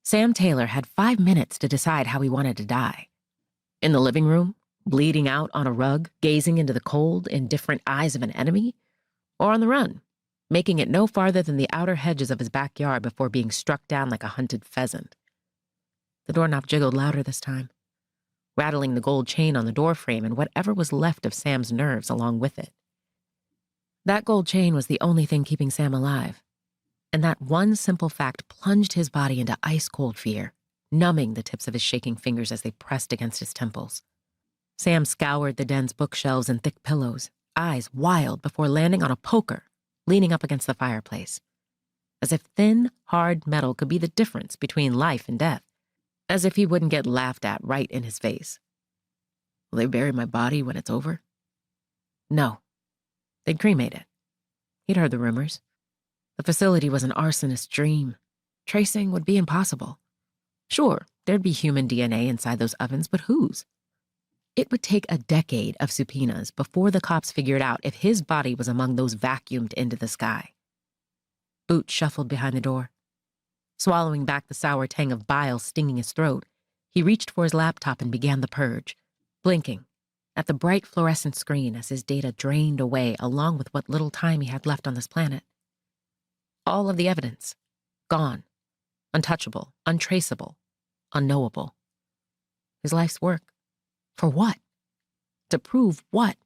Sam Taylor had 5 minutes to decide how he wanted to die. In the living room, bleeding out on a rug, gazing into the cold, indifferent eyes of an enemy, or on the run, making it no farther than the outer hedges of his backyard before being struck down like a hunted pheasant. The doorknob jiggled louder this time, rattling the gold chain on the doorframe and whatever was left of Sam's nerves along with it. That gold chain was the only thing keeping Sam alive, and that one simple fact plunged his body into ice-cold fear, numbing the tips of his shaking fingers as they pressed against his temples. Sam scoured the den's bookshelves and thick pillows, eyes wild before landing on a poker leaning up against the fireplace. As if thin, hard metal could be the difference between life and death. As if he wouldn't get laughed at right in his face. Will they bury my body when it's over? No. They'd cremate it. He'd heard the rumors. The facility was an arsonist's dream. Tracing would be impossible. Sure, there'd be human DNA inside those ovens, but whose? It would take a decade of subpoenas before the cops figured out if his body was among those vacuumed into the sky. Boots shuffled behind the door. Swallowing back the sour tang of bile stinging his throat, he reached for his laptop and began the purge, blinking at the bright fluorescent screen as his data drained away along with what little time he had left on this planet. All of the evidence, gone, untouchable, untraceable, unknowable. His life's work. For what? To prove what?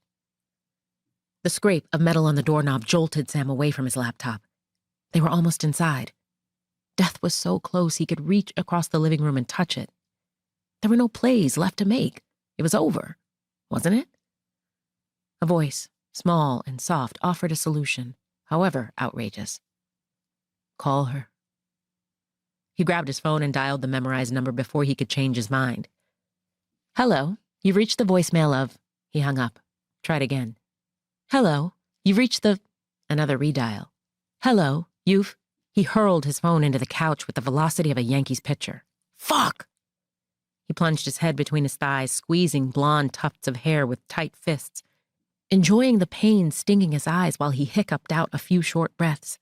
The scrape of metal on the doorknob jolted Sam away from his laptop. They were almost inside. Death was so close he could reach across the living room and touch it. There were no plays left to make. It was over, wasn't it? A voice, small and soft, offered a solution, however outrageous. Call her. He grabbed his phone and dialed the memorized number before he could change his mind. Hello, you've reached the voicemail of... He hung up. Tried again. Hello, you've reached the... Another redial. Hello, you've... He hurled his phone into the couch with the velocity of a Yankees pitcher. Fuck! He plunged his head between his thighs, squeezing blonde tufts of hair with tight fists, enjoying the pain stinging his eyes while he hiccuped out a few short breaths.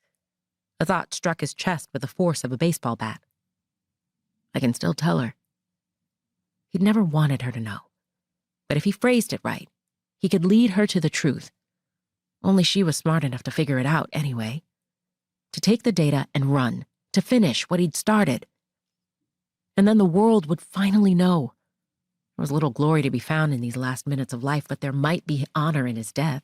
A thought struck his chest with the force of a baseball bat. I can still tell her. He'd never wanted her to know. But if he phrased it right, he could lead her to the truth. Only she was smart enough to figure it out anyway. To take the data and run, to finish what he'd started. And then the world would finally know. There was little glory to be found in these last minutes of life, but there might be honor in his death.